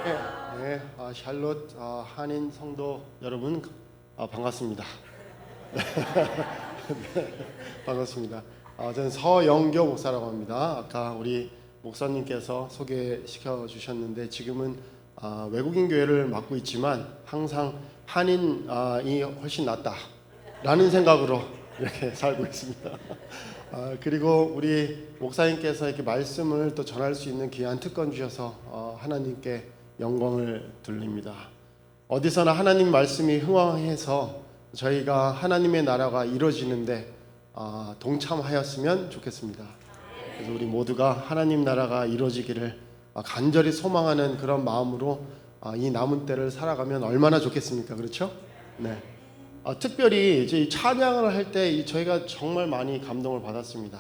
네, 샬롯 한인 성도 여러분 반갑습니다. 네, 반갑습니다. 저는 서영교 목사라고 합니다. 아까 우리 목사님께서 소개시켜 주셨는데 지금은 외국인 교회를 맡고 있지만 항상 한인이 훨씬 낫다라는 생각으로 이렇게 살고 있습니다. 그리고 우리 목사님께서 이렇게 말씀을 또 전할 수 있는 귀한 특권 주셔서 하나님께 영광을 돌립니다. 어디서나 하나님 말씀이 흥황해서 저희가 하나님의 나라가 이루어지는데 동참하였으면 좋겠습니다. 그래서 우리 모두가 하나님 나라가 이루어지기를 간절히 소망하는 그런 마음으로 이 남은 때를 살아가면 얼마나 좋겠습니까? 그렇죠? 네. 특별히 이제 찬양을 할 때 저희가 정말 많이 감동을 받았습니다.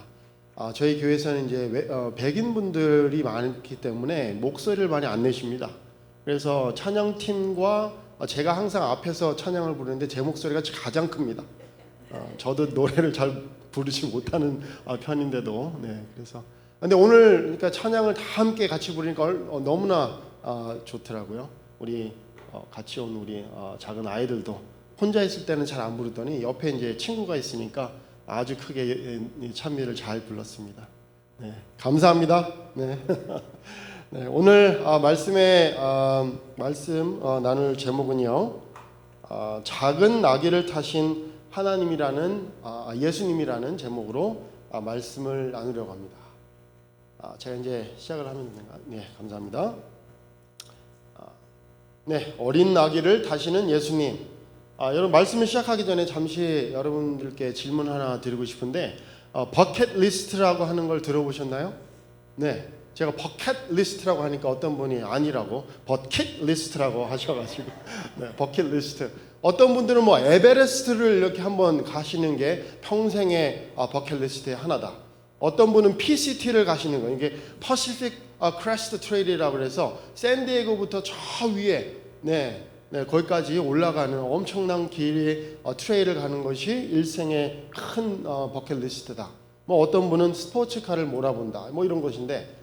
저희 교회에서는 이제 백인 분들이 많기 때문에 목소리를 많이 안 내십니다. 그래서 찬양팀과 제가 항상 앞에서 찬양을 부르는데 제 목소리가 가장 큽니다. 저도 노래를 잘 부르지 못하는 편인데도 그래서 근데 오늘 그러니까 찬양을 다 함께 같이 부르니까 너무나 좋더라고요. 우리 같이 온 우리 작은 아이들도 혼자 있을 때는 잘 안 부르더니 옆에 이제 친구가 있으니까 아주 크게 찬미를 잘 불렀습니다. 네, 감사합니다. 네. 네, 오늘 말씀 나눌 제목은요. 작은 나귀를 타신 하나님이라는 예수님이라는 제목으로 말씀을 나누려고 합니다. 제가 이제 시작을 하면 되는가? 네, 감사합니다. 네, 어린 나귀를 타시는 예수님. 여러분 말씀을 시작하기 전에 잠시 여러분들께 질문 하나 드리고 싶은데 버킷리스트라고 하는 걸 들어보셨나요? 네, 제가 버킷리스트라고 하니까 어떤 분이 아니라고 버킷리스트라고 하셔가지고 네, 버킷리스트. 어떤 분들은 뭐 에베레스트를 이렇게 한번 가시는 게 평생의 버킷리스트의 하나다. 어떤 분은 PCT를 가시는 거예요. 이게 Pacific Crest Trail이라고 그래서 샌디에고부터 저 위에 거기까지 올라가는 엄청난 길의 트레일을 가는 것이 일생의 큰 버킷리스트다. 뭐 어떤 분은 스포츠카를 몰아본다. 뭐 이런 것인데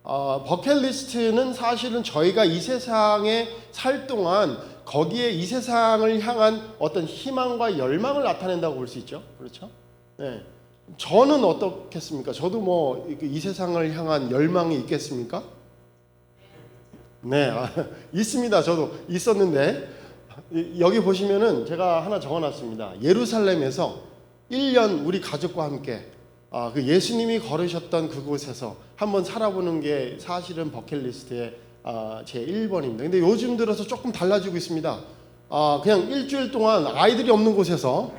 버킷리스트는 사실은 저희가 이 세상에 살 동안 거기에 이 세상을 향한 어떤 희망과 열망을 나타낸다고 볼 수 있죠. 그렇죠? 네. 저는 어떻겠습니까? 저도 뭐 이 세상을 향한 열망이 있겠습니까? 네, 있습니다. 저도 있었는데 여기 보시면은 제가 하나 적어놨습니다. 예루살렘에서 1년 우리 가족과 함께 그 예수님이 걸으셨던 그곳에서 한번 살아보는 게 사실은 버킷리스트의 제 1번입니다. 근데 요즘 들어서 조금 달라지고 있습니다. 그냥 일주일 동안 아이들이 없는 곳에서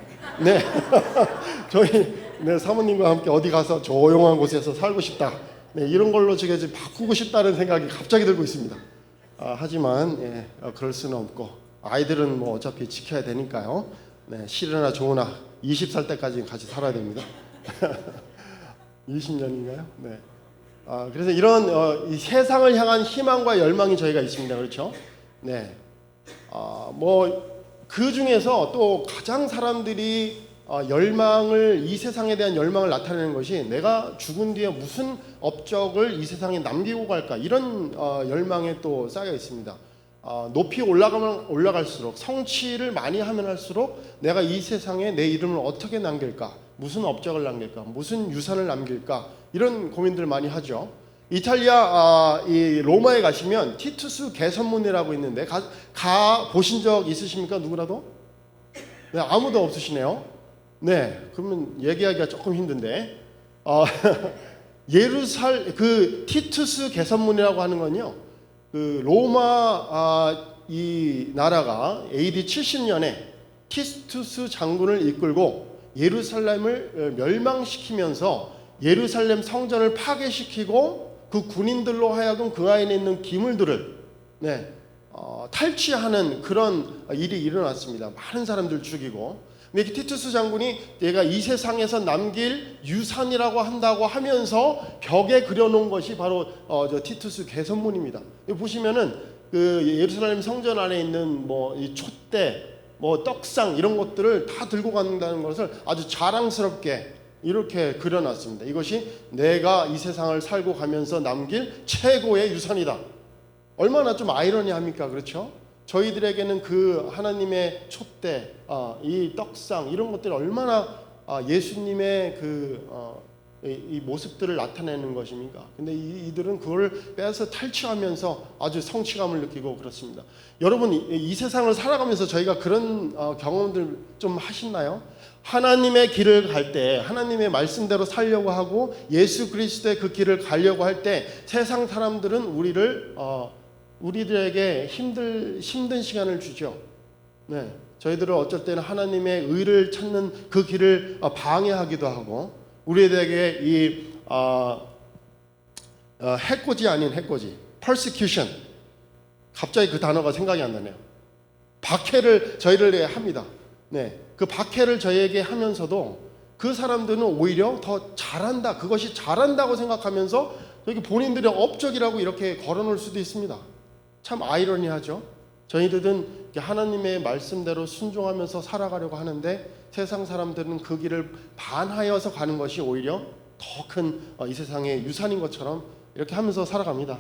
저희 사모님과 함께 어디 가서 조용한 곳에서 살고 싶다. 이런 걸로 제가 이제 바꾸고 싶다는 생각이 갑자기 들고 있습니다. 하지만 그럴 수는 없고 아이들은 뭐 어차피 지켜야 되니까요. 싫으나 좋으나 20살 때까지 같이 살아야 됩니다. 20년인가요? 네. 그래서 이런 이 세상을 향한 희망과 열망이 저희가 있습니다. 그렇죠? 네. 뭐 그 중에서 또 가장 사람들이 이 세상에 대한 열망을 나타내는 것이 내가 죽은 뒤에 무슨 업적을 이 세상에 남기고 갈까, 이런 열망에 또 쌓여 있습니다. 높이 올라가면 올라갈수록, 성취를 많이 하면 할수록 내가 이 세상에 내 이름을 어떻게 남길까, 무슨 업적을 남길까, 무슨 유산을 남길까, 이런 고민들을 많이 하죠. 이탈리아 이 로마에 가시면 티투스 개선문이라고 있는데 가 보신 적 있으십니까? 누구라도? 네, 아무도 없으시네요. 네, 그러면 얘기하기가 조금 힘든데 그 티투스 개선문이라고 하는 건요, 그 로마 이 나라가 AD 70년에 티투스 장군을 이끌고 예루살렘을 멸망시키면서 예루살렘 성전을 파괴시키고 그 군인들로 하여금 그 안에 있는 기물들을 탈취하는 그런 일이 일어났습니다. 많은 사람들 죽이고. 근데 티투스 장군이 내가 이 세상에서 남길 유산이라고 한다고 하면서 벽에 그려놓은 것이 바로 저 티투스 개선문입니다. 보시면은 그 예루살렘 성전 안에 있는 뭐 이 촛대, 뭐 떡상 이런 것들을 다 들고 간다는 것을 아주 자랑스럽게 이렇게 그려놨습니다. 이것이 내가 이 세상을 살고 가면서 남길 최고의 유산이다. 얼마나 좀 아이러니합니까? 그렇죠? 저희들에게는 그 하나님의 촛대, 이 떡상 이런 것들이 얼마나 예수님의 이 모습들을 나타내는 것입니까? 근데 이들은 그걸 빼서 탈취하면서 아주 성취감을 느끼고 그렇습니다. 여러분, 이 세상을 살아가면서 저희가 그런 경험들 좀 하시나요? 하나님의 길을 갈 때, 하나님의 말씀대로 살려고 하고 예수 그리스도의 그 길을 가려고 할 때 세상 사람들은 우리들에게 힘든 시간을 주죠. 네, 저희들은 어쩔 때는 하나님의 의를 찾는 그 길을 방해하기도 하고, 우리에게 이 해코지 아닌 해코지, persecution, 갑자기 그 단어가 생각이 안 나네요. 박해를 저희를 합니다. 네, 그 박해를 저희에게 하면서도 그 사람들은 오히려 더 잘한다, 그것이 잘한다고 생각하면서 여기 본인들의 업적이라고 이렇게 걸어놓을 수도 있습니다. 참 아이러니하죠. 저희들은 하나님의 말씀대로 순종하면서 살아가려고 하는데 세상 사람들은 그 길을 반하여서 가는 것이 오히려 더 큰 이 세상의 유산인 것처럼 이렇게 하면서 살아갑니다.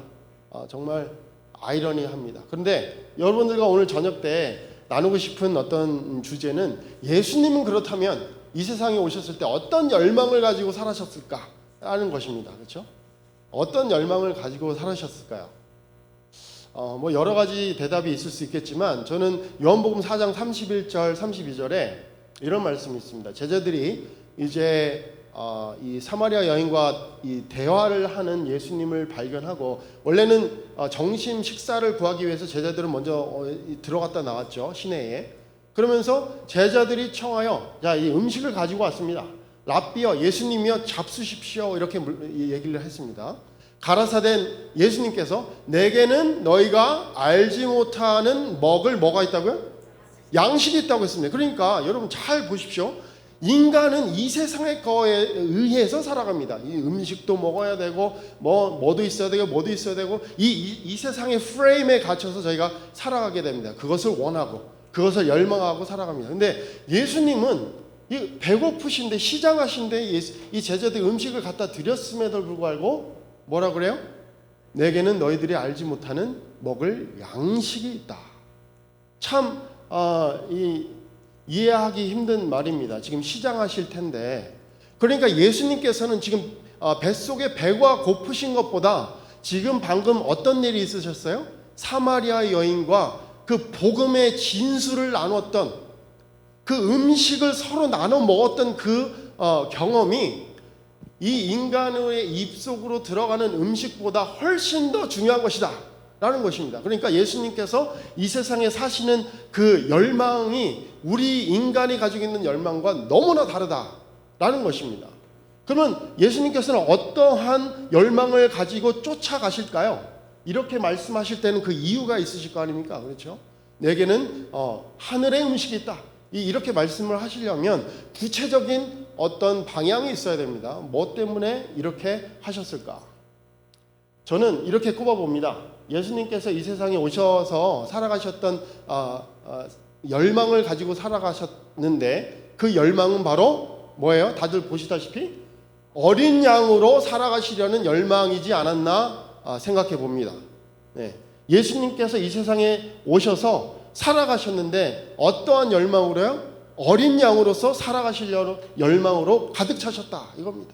정말 아이러니합니다. 그런데 여러분들과 오늘 저녁 때 나누고 싶은 어떤 주제는, 예수님은 그렇다면 이 세상에 오셨을 때 어떤 열망을 가지고 살아셨을까 하는 것입니다. 그렇죠? 어떤 열망을 가지고 살아셨을까요? 뭐 여러 가지 대답이 있을 수 있겠지만 저는 요한복음 4장 31절 32절에 이런 말씀이 있습니다. 제자들이 이제 이 사마리아 여인과 이 대화를 하는 예수님을 발견하고, 원래는 점심 식사를 구하기 위해서 제자들은 먼저 들어갔다 나왔죠, 시내에. 그러면서 제자들이 청하여, 자, 이 음식을 가지고 왔습니다. 랍비여, 예수님이여 잡수십시오, 이렇게 얘기를 했습니다. 가라사대 예수님께서 내게는 너희가 알지 못하는 먹을 뭐가 있다고요? 양식이 있다고 했습니다. 그러니까 여러분 잘 보십시오. 인간은 이 세상의 거에 의해서 살아갑니다. 이 음식도 먹어야 되고 뭐도 있어야 되고 뭐도 있어야 되고 이 세상의 프레임에 갇혀서 저희가 살아가게 됩니다. 그것을 원하고 그것을 열망하고 살아갑니다. 근데 예수님은 배고프신데, 시장하신데 이 제자들 음식을 갖다 드렸음에도 불구하고 뭐라 그래요? 내게는 너희들이 알지 못하는 먹을 양식이 있다. 참 이해하기 힘든 말입니다. 지금 시장하실 텐데, 그러니까 예수님께서는 지금 뱃속에 배가 고프신 것보다 지금 방금 어떤 일이 있으셨어요? 사마리아 여인과 그 복음의 진수를 나눴던, 그 음식을 서로 나눠 먹었던 그 경험이 이 인간의 입속으로 들어가는 음식보다 훨씬 더 중요한 것이다 라는 것입니다. 그러니까 예수님께서 이 세상에 사시는 그 열망이 우리 인간이 가지고 있는 열망과 너무나 다르다라는 것입니다. 그러면 예수님께서는 어떠한 열망을 가지고 쫓아가실까요? 이렇게 말씀하실 때는 그 이유가 있으실 거 아닙니까? 그렇죠? 내게는 하늘의 음식이 있다, 이렇게 말씀을 하시려면 구체적인 어떤 방향이 있어야 됩니다. 뭐 때문에 이렇게 하셨을까? 저는 이렇게 꼽아봅니다. 예수님께서 이 세상에 오셔서 살아가셨던 열망을 가지고 살아가셨는데, 그 열망은 바로 뭐예요? 다들 보시다시피 어린 양으로 살아가시려는 열망이지 않았나 생각해 봅니다. 네. 예수님께서 이 세상에 오셔서 살아가셨는데 어떠한 열망으로요? 어린 양으로서 살아가시려는 열망으로 가득 차셨다 이겁니다.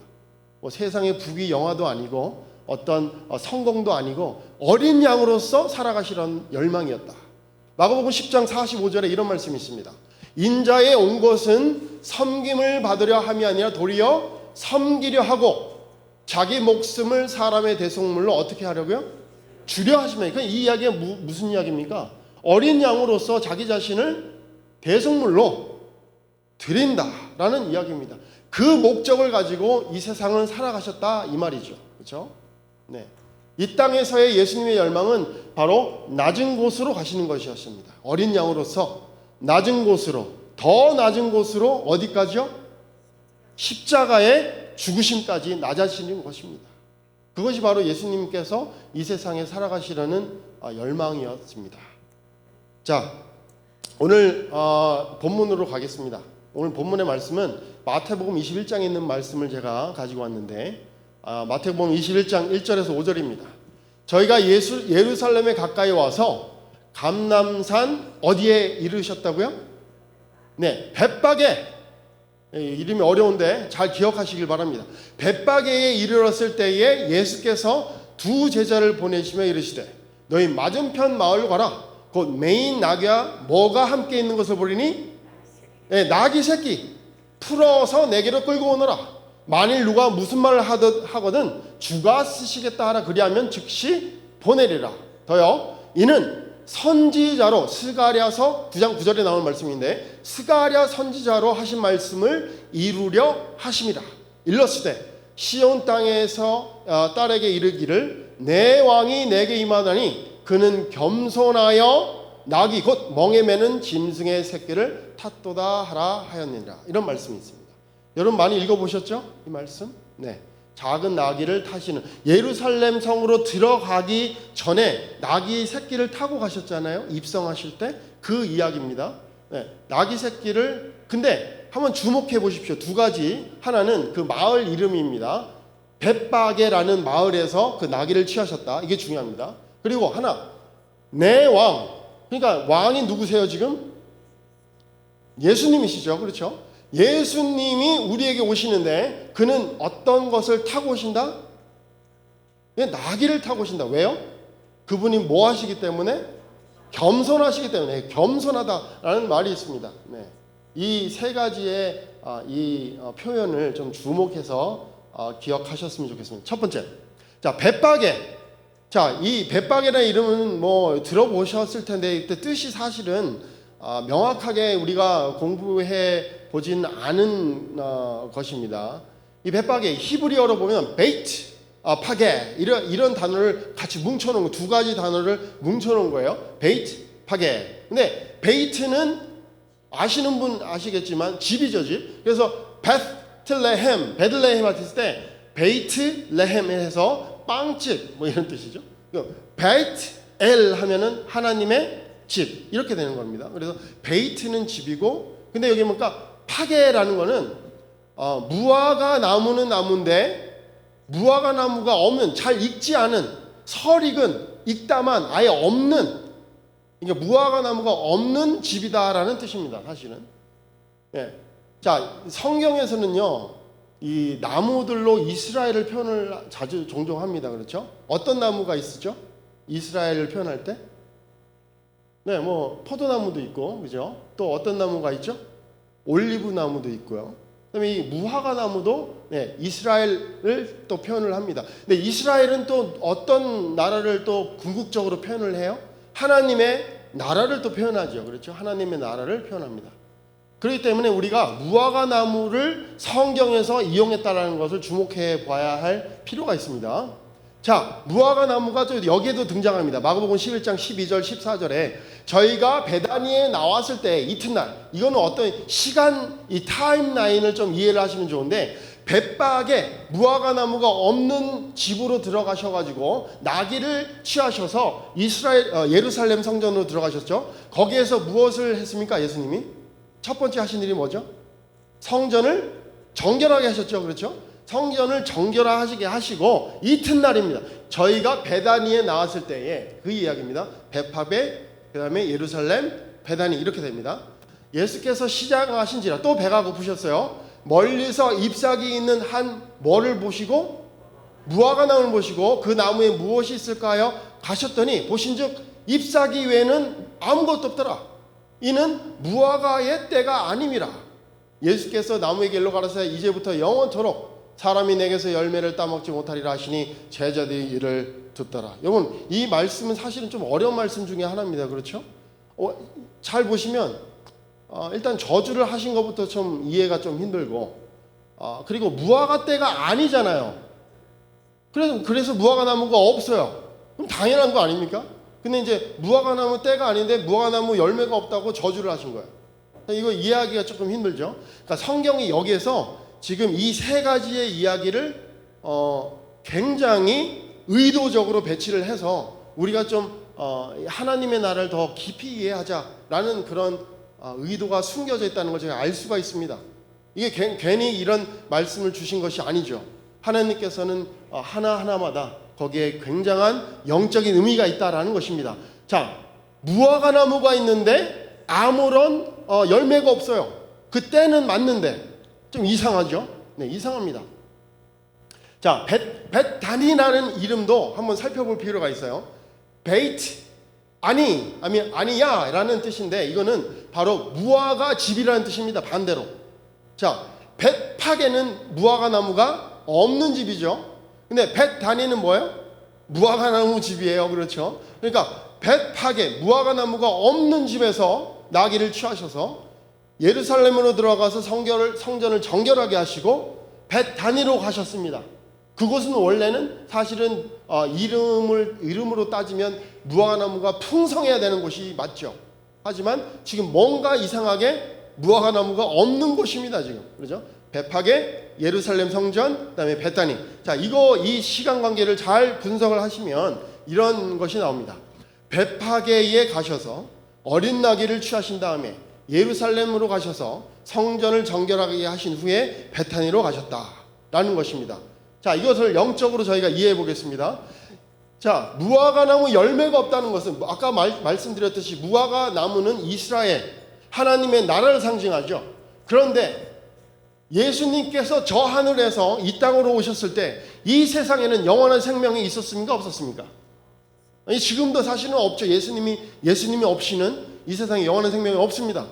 뭐 세상의 부귀 영화도 아니고 어떤 성공도 아니고 어린 양으로서 살아가시려는 열망이었다. 마가복음 10장 45절에 이런 말씀이 있습니다. 인자에 온 것은 섬김을 받으려 함이 아니라 도리어 섬기려 하고 자기 목숨을 사람의 대속물로 어떻게 하려고요? 주려 하시면. 그러니까 이 이야기가 무슨 이야기입니까? 어린 양으로서 자기 자신을 대속물로 드린다라는 이야기입니다. 그 목적을 가지고 이 세상을 살아가셨다 이 말이죠. 그렇죠? 네. 이 땅에서의 예수님의 열망은 바로 낮은 곳으로 가시는 것이었습니다. 어린 양으로서 낮은 곳으로, 더 낮은 곳으로 어디까지요? 십자가의 죽으심까지 낮아지는 것입니다. 그것이 바로 예수님께서 이 세상에 살아가시려는 열망이었습니다. 자, 오늘 본문으로 가겠습니다. 오늘 본문의 말씀은 마태복음 21장에 있는 말씀을 제가 가지고 왔는데, 마태복음 21장 1절에서 5절입니다. 저희가 예루살렘에 가까이 와서 감람산 어디에 이르셨다고요? 네, 벳박에. 이름이 어려운데 잘 기억하시길 바랍니다. 벳박에에 이르렀을 때에 예수께서 두 제자를 보내시며 이르시되 너희 맞은편 마을 가라. 곧 메인 낙이와 뭐가 함께 있는 것을 보리니 네, 낙이 새끼 풀어서 내게로 끌고 오너라. 만일 누가 무슨 말을 하거든 주가 쓰시겠다 하라. 그리하면 즉시 보내리라. 더요, 이는 선지자로 스가랴서 9장 9절에 나오는 말씀인데 스가랴 선지자로 하신 말씀을 이루려 하심이라. 일렀으되 시온 땅에서 딸에게 이르기를 내 왕이 내게 임하다니 그는 겸손하여 낙이 곧 멍에 매는 짐승의 새끼를 탔도다 하라 하였느니라. 이런 말씀이 있습니다. 여러분 많이 읽어보셨죠? 이 말씀? 네. 작은 나귀를 타시는, 예루살렘 성으로 들어가기 전에 나귀 새끼를 타고 가셨잖아요. 입성하실 때 그 이야기입니다. 네. 나귀 새끼를, 근데 한번 주목해 보십시오. 두 가지. 하나는 그 마을 이름입니다. 벳바게라는 마을에서 그 나귀를 취하셨다. 이게 중요합니다. 그리고 하나, 내 왕. 그러니까 왕이 누구세요 지금? 예수님이시죠. 그렇죠? 예수님이 우리에게 오시는데 그는 어떤 것을 타고 오신다? 나귀를 타고 오신다. 왜요? 그분이 뭐 하시기 때문에? 겸손하시기 때문에. 겸손하다라는 말이 있습니다. 네. 이 세 가지의 표현을 좀 주목해서 기억하셨으면 좋겠습니다. 첫 번째, 자, 벳바게. 자, 이 벳바게라는 이름은 뭐 들어보셨을 텐데 이때 뜻이 사실은 명확하게 우리가 공부해 보진 않은 것입니다. 이 벳바게 히브리어로 보면 베이트, 파게 이런 단어를 같이 뭉쳐놓은 거, 두 가지 단어를 뭉쳐놓은 거예요. 베이트, 파게. 근데 베이트는 아시는 분 아시겠지만 집이죠, 집. 그래서 베들레헴 했을 때 베이트레헴 해서 빵집 뭐 이런 뜻이죠. 베이트 엘 하면은 하나님의 집 이렇게 되는 겁니다. 그래서 베이트는 집이고, 근데 여기 뭔가 파게라는 거는 무화과 나무는 나무인데 무화과 나무가 없는, 잘 익지 않은, 설익은 익다만 아예 없는, 그러니까 무화과 나무가 없는 집이다라는 뜻입니다. 사실은. 예. 자, 성경에서는요 이 나무들로 이스라엘을 표현을 종종 합니다. 그렇죠? 어떤 나무가 있었죠? 이스라엘을 표현할 때? 네, 뭐 포도나무도 있고, 그죠? 또 어떤 나무가 있죠? 올리브 나무도 있고요. 그다음에 이 무화과 나무도 네, 이스라엘을 또 표현을 합니다. 근데 이스라엘은 또 어떤 나라를 또 궁극적으로 표현을 해요? 하나님의 나라를 또 표현하죠. 그렇죠? 하나님의 나라를 표현합니다. 그렇기 때문에 우리가 무화과 나무를 성경에서 이용했다라는 것을 주목해 봐야 할 필요가 있습니다. 자, 무화과 나무가 또 여기에도 등장합니다. 마가복음 11장 12절 14절에 저희가 베다니에 나왔을 때 이튿날, 이거는 어떤 시간, 이 타임라인을 좀 이해를 하시면 좋은데, 벳박에 무화과 나무가 없는 집으로 들어가셔가지고 나귀를 취하셔서 예루살렘 성전으로 들어가셨죠. 거기에서 무엇을 했습니까? 예수님이 첫 번째 하신 일이 뭐죠? 성전을 정결하게 하셨죠. 그렇죠? 성전을 정결하게 하시고 이튿날입니다. 저희가 베다니에 나왔을 때에 그 이야기입니다. 벳바게, 그 다음에 예루살렘, 베다니 이렇게 됩니다. 예수께서 시작하신지라 또 배가 고프셨어요. 멀리서 잎사귀 있는 한 뭐를 보시고, 무화과 나무를 보시고 그 나무에 무엇이 있을까요? 가셨더니 보신즉 잎사귀 외에는 아무것도 없더라. 이는 무화과의 때가 아님이라. 예수께서 나무에게 일러 가라사대 이제부터 영원토록 사람이 내게서 열매를 따먹지 못하리라 하시니 제자들이 이를 듣더라. 여러분, 이 말씀은 사실은 좀 어려운 말씀 중에 하나입니다. 그렇죠? 잘 보시면 일단 저주를 하신 것부터 좀 이해가 좀 힘들고, 그리고 무화과 때가 아니잖아요. 그래서 무화과 나무가 없어요. 그럼 당연한 거 아닙니까? 근데 이제 무화과 나무 때가 아닌데 무화과 나무 열매가 없다고 저주를 하신 거예요. 이거 이해하기가 조금 힘들죠. 그러니까 성경이 여기에서 지금 이 세 가지의 이야기를 굉장히 의도적으로 배치를 해서 우리가 좀 하나님의 나라를 더 깊이 이해하자라는 그런 의도가 숨겨져 있다는 걸 제가 알 수가 있습니다. 이게 괜히 이런 말씀을 주신 것이 아니죠. 하나님께서는 하나하나마다 거기에 굉장한 영적인 의미가 있다라는 것입니다. 자, 무화과 나무가 있는데 아무런 열매가 없어요. 그때는 맞는데 좀 이상하죠? 네, 이상합니다. 자, 벳단이라는 이름도 한번 살펴볼 필요가 있어요. 베이트, 아니야 라는 뜻인데 이거는 바로 무화과 집이라는 뜻입니다. 반대로. 자, 벳팍에는 무화과 나무가 없는 집이죠. 근데 벳단이는 뭐예요? 무화과 나무 집이에요. 그렇죠? 그러니까 벳팍에 무화과 나무가 없는 집에서 나귀를 취하셔서 예루살렘으로 들어가서 성전을 정결하게 하시고 벳단위로 가셨습니다. 그곳은 원래는 사실은 이름으로 따지면 무화과 나무가 풍성해야 되는 곳이 맞죠. 하지만 지금 뭔가 이상하게 무화과 나무가 없는 곳입니다. 지금 그렇죠? 벳팍에 예루살렘 성전, 그다음에 벳단위. 자, 이 시간 관계를 잘 분석을 하시면 이런 것이 나옵니다. 벳팍에 가셔서 어린 나귀를 취하신 다음에 예루살렘으로 가셔서 성전을 정결하게 하신 후에 벳다니로 가셨다라는 것입니다. 자, 이것을 영적으로 저희가 이해해 보겠습니다. 자, 무화과 나무 열매가 없다는 것은 아까 말씀드렸듯이 무화과 나무는 이스라엘 하나님의 나라를 상징하죠. 그런데 예수님께서 저 하늘에서 이 땅으로 오셨을 때 이 세상에는 영원한 생명이 있었습니까? 없었습니까? 아니, 지금도 사실은 없죠. 예수님이 없이는 이 세상에 영원한 생명이 없습니다.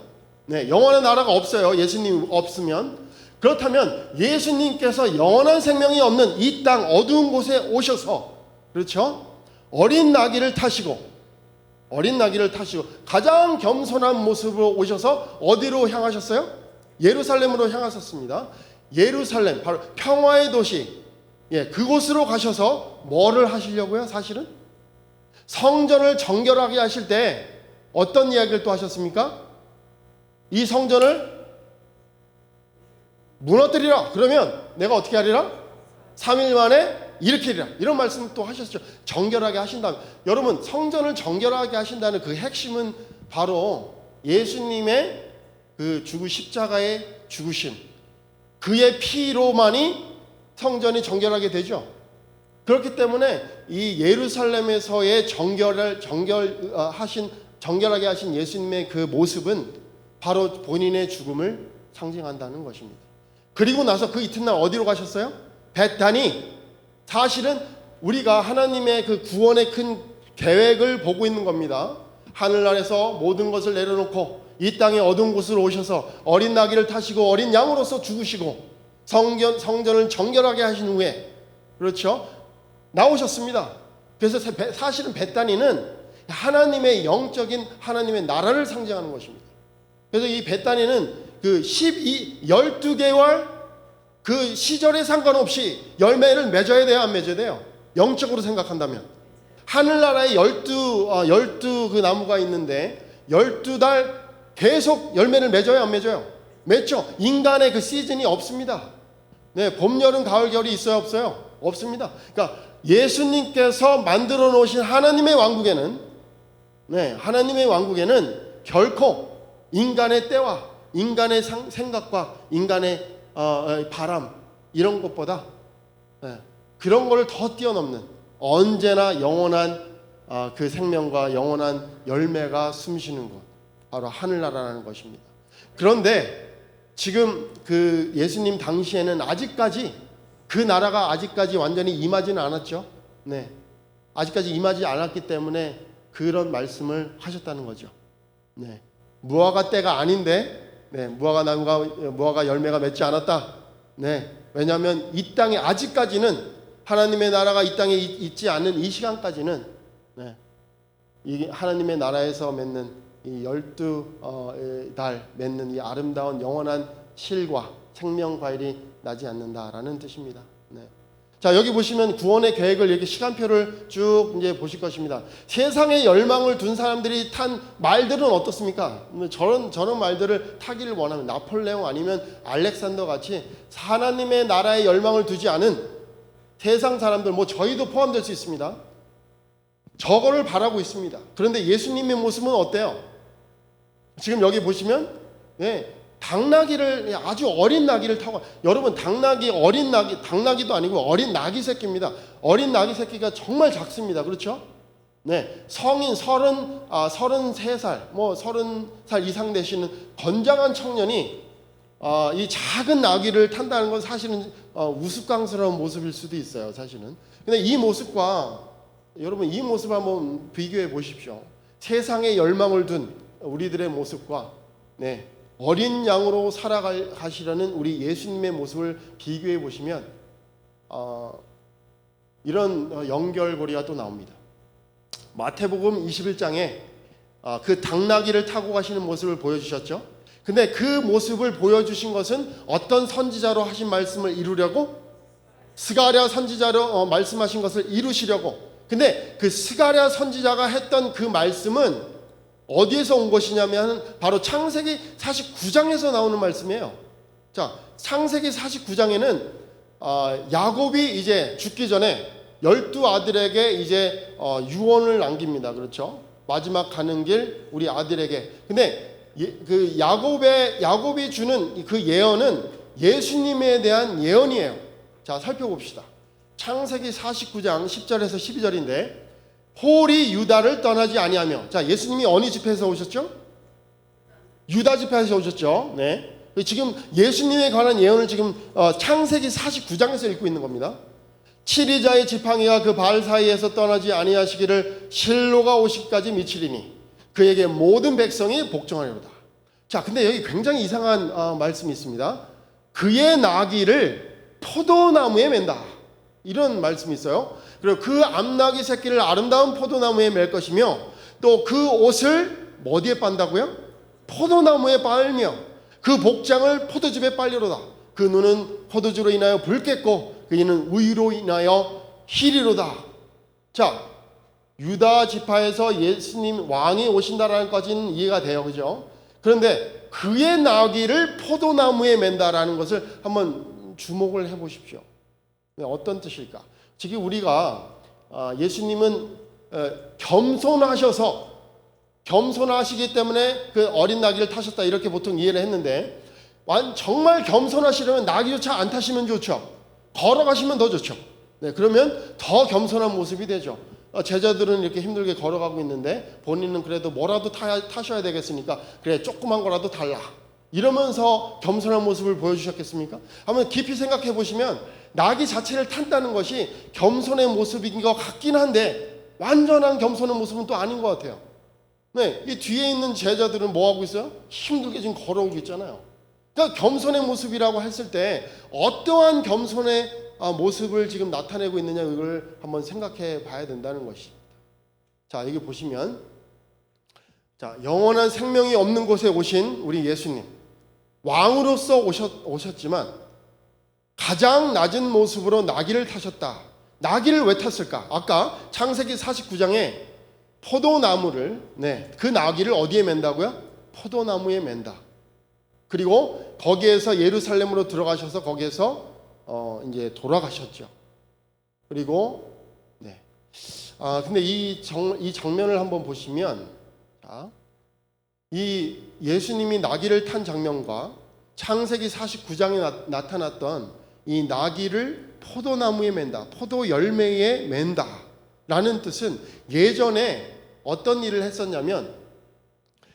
네, 영원한 나라가 없어요. 예수님이 없으면. 그렇다면 예수님께서 영원한 생명이 없는 이 땅 어두운 곳에 오셔서, 그렇죠? 어린 나귀를 타시고 가장 겸손한 모습으로 오셔서 어디로 향하셨어요? 예루살렘으로 향하셨습니다. 예루살렘, 바로 평화의 도시. 예, 그곳으로 가셔서 뭐를 하시려고요? 사실은 성전을 정결하게 하실 때 어떤 이야기를 또 하셨습니까? 이 성전을 무너뜨리라. 그러면 내가 어떻게 하리라? 3일 만에 일으키리라. 이런 말씀 또 하셨죠. 정결하게 하신다면, 여러분, 성전을 정결하게 하신다는 그 핵심은 바로 예수님의 그 십자가의 죽으심, 그의 피로만이 성전이 정결하게 되죠. 그렇기 때문에 이 예루살렘에서의 정결하게 하신 예수님의 그 모습은 바로 본인의 죽음을 상징한다는 것입니다. 그리고 나서 그 이튿날 어디로 가셨어요? 벳다니. 사실은 우리가 하나님의 그 구원의 큰 계획을 보고 있는 겁니다. 하늘나라에서 모든 것을 내려놓고 이 땅의 어두운 곳으로 오셔서 어린 나귀를 타시고 어린 양으로서 죽으시고 성전을 정결하게 하신 후에, 그렇죠, 나오셨습니다. 그래서 사실은 벳다니는 하나님의 영적인 하나님의 나라를 상징하는 것입니다. 그래서 이 벳다니는 그 12개월 그 시절에 상관없이 열매를 맺어야 돼요, 안 맺어야 돼요? 영적으로 생각한다면 하늘나라에 12 그 나무가 있는데 12달 계속 열매를 맺어요, 안 맺어요? 맺죠. 인간의 그 시즌이 없습니다. 네, 봄, 여름, 가을, 겨울이 있어요, 없어요? 없습니다. 그러니까 예수님께서 만들어 놓으신 하나님의 왕국에는, 하나님의 왕국에는 결코 인간의 때와 인간의 생각과 인간의 바람 이런 것보다 그런 거를 더 뛰어넘는 언제나 영원한 그 생명과 영원한 열매가 숨쉬는 곳, 바로 하늘나라라는 것입니다. 그런데 지금 그 예수님 당시에는 아직까지 그 나라가 아직까지 완전히 임하지는 않았죠. 네, 아직까지 임하지 않았기 때문에 그런 말씀을 하셨다는 거죠. 네, 무화과 때가 아닌데, 무화과 열매가 맺지 않았다. 네, 왜냐하면 이 땅에 아직까지는 하나님의 나라가 이 땅에 있지 않은 이 시간까지는 이 하나님의 나라에서 맺는 이 12달 맺는 이 아름다운 영원한 실과 생명 과일이 나지 않는다라는 뜻입니다. 네. 자, 여기 보시면 구원의 계획을 이렇게 시간표를 쭉 이제 보실 것입니다. 세상에 열망을 둔 사람들이 탄 말들은 어떻습니까? 저런 말들을 타기를 원하면 나폴레옹 아니면 알렉산더 같이 하나님의 나라에 열망을 두지 않은 세상 사람들, 저희도 포함될 수 있습니다. 저거를 바라고 있습니다. 그런데 예수님의 모습은 어때요? 지금 여기 보시면 당나귀를, 아주 어린 나귀를 타고, 여러분 당나귀, 어린 나귀, 당나귀도 아니고 어린 나귀 새끼입니다. 어린 나귀 새끼가 정말 작습니다. 그렇죠? 네, 성인 33살, 뭐 30살 이상 되시는 건장한 청년이 이 작은 나귀를 탄다는 건 사실은 우스꽝스러운 모습일 수도 있어요, 사실은. 근데 이 모습과 여러분 이 모습을 한번 비교해 보십시오. 세상에 열망을 둔 우리들의 모습과 네, 어린 양으로 살아가시려는 우리 예수님의 모습을 비교해 보시면 이런 연결고리가 또 나옵니다. 마태복음 21장에 그 당나귀를 타고 가시는 모습을 보여주셨죠. 근데 그 모습을 보여주신 것은 어떤 선지자로 하신 말씀을 이루려고, 스가랴 선지자로 말씀하신 것을 이루시려고. 근데 그 스가랴 선지자가 했던 그 말씀은 어디에서 온 것이냐면 바로 창세기 49장에서 나오는 말씀이에요. 자, 창세기 49장에는 야곱이 이제 죽기 전에 12아들에게 이제 유언을 남깁니다. 그렇죠? 마지막 가는 길 우리 아들에게. 근데 그 야곱이 주는 그 예언은 예수님에 대한 예언이에요. 자, 살펴봅시다. 창세기 49장 10절에서 12절인데, 홀이 유다를 떠나지 아니하며. 자, 예수님이 어느 집회에서 오셨죠? 유다 집회에서 오셨죠. 네. 지금 예수님에 관한 예언을 지금 창세기 49장에서 읽고 있는 겁니다. 치리자의 지팡이가 그 발 사이에서 떠나지 아니하시기를 실로가 오시기까지 미치리니 그에게 모든 백성이 복종하리로다. 자, 근데 여기 굉장히 이상한 말씀이 있습니다. 그의 나귀를 포도나무에 맨다, 이런 말씀이 있어요. 그리고 그 암나귀 새끼를 아름다운 포도나무에 맬 것이며, 또 그 옷을 어디에 빤다고요? 포도나무에 빨며 그 복장을 포도즙에 빨리로다. 그 눈은 포도주로 인하여 붉겠고 그 이는 의로 인하여 희리로다. 자, 유다 지파에서 예수님 왕이 오신다라는 것까지는 이해가 돼요, 그죠? 그런데 그의 나귀를 포도나무에 맨다라는 것을 한번 주목을 해보십시오. 어떤 뜻일까? 지금 우리가 예수님은 겸손하시기 때문에 그 어린 나귀를 타셨다, 이렇게 보통 이해를 했는데, 정말 겸손하시려면 나귀조차 안 타시면 좋죠. 걸어가시면 더 좋죠. 네, 그러면 더 겸손한 모습이 되죠. 제자들은 이렇게 힘들게 걸어가고 있는데 본인은 그래도 뭐라도 타셔야 되겠으니까 그래 조그만 거라도 달라, 이러면서 겸손한 모습을 보여주셨겠습니까? 한번 깊이 생각해 보시면 나귀 자체를 탄다는 것이 겸손의 모습인 것 같긴 한데 완전한 겸손한 모습은 또 아닌 것 같아요. 네, 이 뒤에 있는 제자들은 뭐 하고 있어요? 힘들게 지금 걸어오고 있잖아요. 그러니까 겸손의 모습이라고 했을 때 어떠한 겸손의 모습을 지금 나타내고 있느냐, 이걸 한번 생각해 봐야 된다는 것입니다. 자, 여기 보시면, 자, 영원한 생명이 없는 곳에 오신 우리 예수님, 왕으로서 오셨지만 가장 낮은 모습으로 나귀를 타셨다. 나귀를 왜 탔을까? 아까 창세기 49장에 포도나무를, 그 나귀를 어디에 맨다고요? 포도나무에 맨다. 그리고 거기에서 예루살렘으로 들어가셔서 거기에서 이제 돌아가셨죠. 그리고 근데 이 장면을 한번 보시면, 이 예수님이 나귀를 탄 장면과 창세기 49장에 나타났던 이 나귀를 포도나무에 맨다, 포도 열매에 맨다 라는 뜻은 예전에 어떤 일을 했었냐면,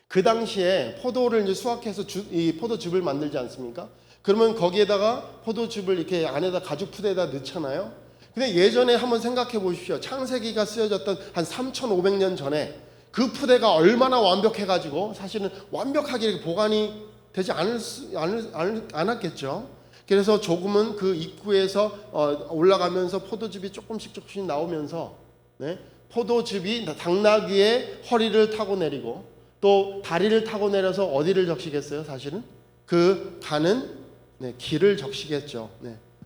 그 당시에 포도를 이제 수확해서 이 포도즙을 만들지 않습니까? 그러면 거기에다가 포도즙을 이렇게 안에다 가죽 푸대에다 넣잖아요. 근데 예전에 한번 생각해 보십시오. 창세기가 쓰여졌던 한 3,500년 전에 그 푸대가 얼마나 완벽해가지고 사실은 완벽하게 이렇게 보관이 되지 않았겠죠. 그래서 조금은 그 입구에서 올라가면서 포도즙이 조금씩 나오면서 포도즙이 당나귀의 허리를 타고 내리고 또 다리를 타고 내려서 어디를 적시겠어요? 사실은 그 가는 길을 적시겠죠.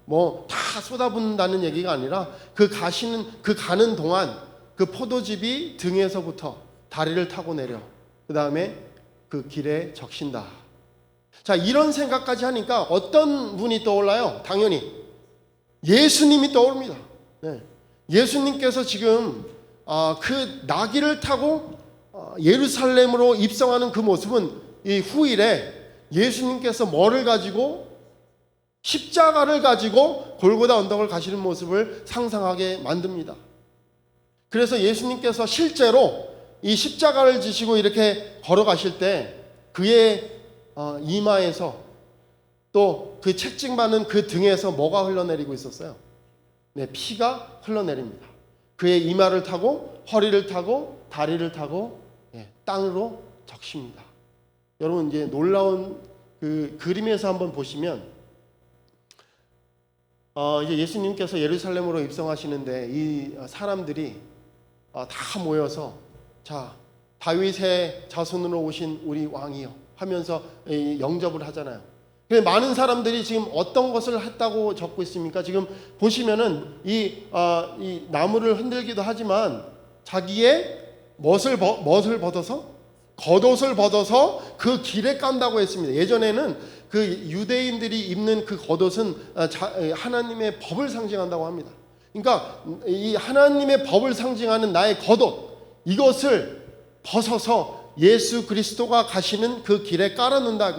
뭐 다 쏟아붓는다는 얘기가 아니라 그 가는 동안 그 포도즙이 등에서부터 다리를 타고 내려 그 다음에 그 길에 적신다. 자, 이런 생각까지 하니까 어떤 분이 떠올라요? 당연히 예수님이 떠오릅니다. 예수님께서 지금 그 나귀를 타고 예루살렘으로 입성하는 그 모습은 이 후일에 예수님께서 뭐를 가지고, 십자가를 가지고 골고다 언덕을 가시는 모습을 상상하게 만듭니다. 그래서 예수님께서 실제로 이 십자가를 지시고 이렇게 걸어가실 때 그의 이마에서 또 그 채찍받는 그 등에서 뭐가 흘러내리고 있었어요? 네, 피가 흘러내립니다. 그의 이마를 타고 허리를 타고 다리를 타고 땅으로 적십니다. 여러분, 이제 놀라운 그 그림에서 한번 보시면 이제 예수님께서 예루살렘으로 입성하시는데 이 사람들이 다 모여서, 자, 다윗의 자손으로 오신 우리 왕이요 하면서 영접을 하잖아요. 많은 사람들이 지금 어떤 것을 했다고 적고 있습니까? 지금 보시면은 이 나무를 흔들기도 하지만 자기의 멋을 벗어서, 겉옷을 벗어서 그 길에 깐다고 했습니다. 예전에는 그 유대인들이 입는 그 겉옷은 하나님의 법을 상징한다고 합니다. 그러니까 이 하나님의 법을 상징하는 나의 겉옷, 이것을 벗어서 예수 그리스도가 가시는 그 길에 깔아놓는다,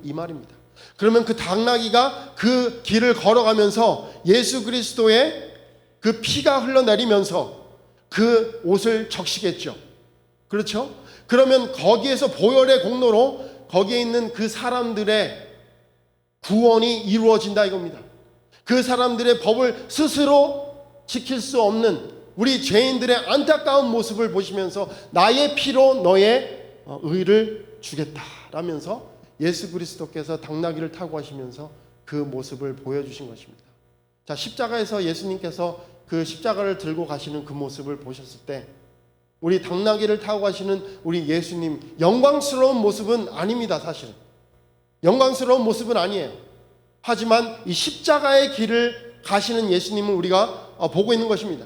이 말입니다. 그러면 그 당나귀가 그 길을 걸어가면서 예수 그리스도의 그 피가 흘러내리면서 그 옷을 적시겠죠. 그렇죠? 그러면 거기에서 보혈의 공로로 거기에 있는 그 사람들의 구원이 이루어진다 이겁니다. 그 사람들의 법을 스스로 지킬 수 없는 우리 죄인들의 안타까운 모습을 보시면서 나의 피로 너의 의를 주겠다라면서 예수 그리스도께서 당나귀를 타고 하시면서 그 모습을 보여주신 것입니다. 자, 십자가에서 예수님께서 그 십자가를 들고 가시는 그 모습을 보셨을 때 우리 당나귀를 타고 가시는 우리 예수님, 영광스러운 모습은 아닙니다. 사실은 영광스러운 모습은 아니에요. 하지만 이 십자가의 길을 가시는 예수님을 우리가 보고 있는 것입니다.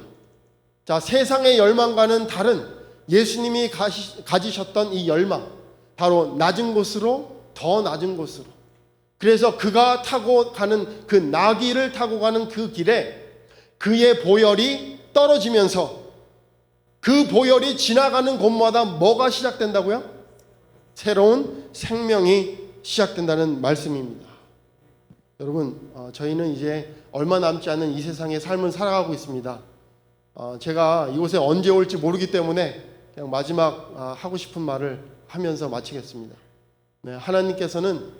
자, 세상의 열망과는 다른 예수님이 가지셨던 이 열망, 바로 낮은 곳으로 더 낮은 곳으로. 그래서 그가 타고 가는 그 나귀를 타고 가는 그 길에 그의 보혈이 떨어지면서 그 보혈이 지나가는 곳마다 뭐가 시작된다고요? 새로운 생명이 시작된다는 말씀입니다. 여러분, 저희는 이제 얼마 남지 않은 이 세상의 삶을 살아가고 있습니다. 제가 이곳에 언제 올지 모르기 때문에 그냥 마지막 하고 싶은 말을 하면서 마치겠습니다. 네, 하나님께서는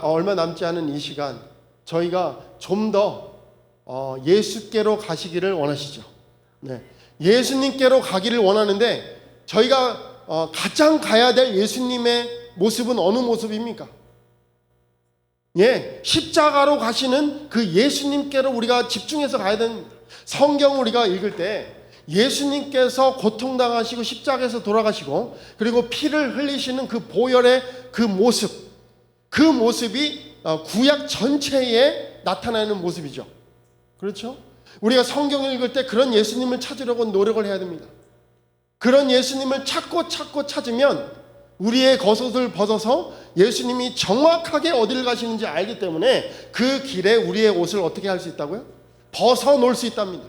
얼마 남지 않은 이 시간 저희가 좀 더 예수께로 가시기를 원하시죠. 네, 예수님께로 가기를 원하는데 저희가 가장 가야 될 예수님의 모습은 어느 모습입니까? 예, 십자가로 가시는 그 예수님께로 우리가 집중해서 가야 됩니다. 성경 우리가 읽을 때 예수님께서 고통당하시고 십자가에서 돌아가시고 그리고 피를 흘리시는 그 보혈의 그 모습, 그 모습이 구약 전체에 나타나는 모습이죠. 그렇죠? 우리가 성경을 읽을 때 그런 예수님을 찾으려고 노력을 해야 됩니다. 그런 예수님을 찾고 찾으면 우리의 겉옷을 벗어서 예수님이 정확하게 어디를 가시는지 알기 때문에 그 길에 우리의 옷을 어떻게 할 수 있다고요? 벗어놓을 수 있답니다.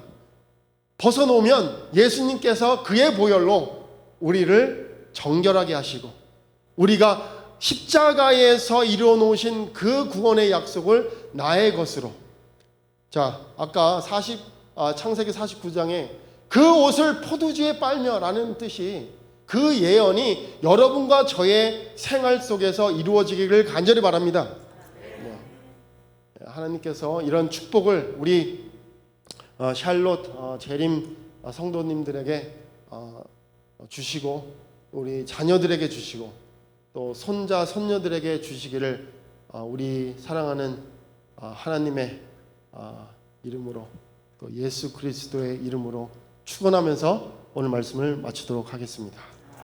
벗어놓으면 예수님께서 그의 보혈로 우리를 정결하게 하시고 우리가 십자가에서 이루어 놓으신 그 구원의 약속을 나의 것으로. 자, 아까 창세기 49장에 그 옷을 포도주에 빨며라는 뜻이, 그 예언이 여러분과 저의 생활 속에서 이루어지기를 간절히 바랍니다. 하나님께서 이런 축복을 우리 샬롯 재림 성도님들에게 주시고 우리 자녀들에게 주시고 또 손자 손녀들에게 주시기를 우리 사랑하는 하나님의 이름으로 또 예수 그리스도의 이름으로 축원하면서 오늘 말씀을 마치도록 하겠습니다.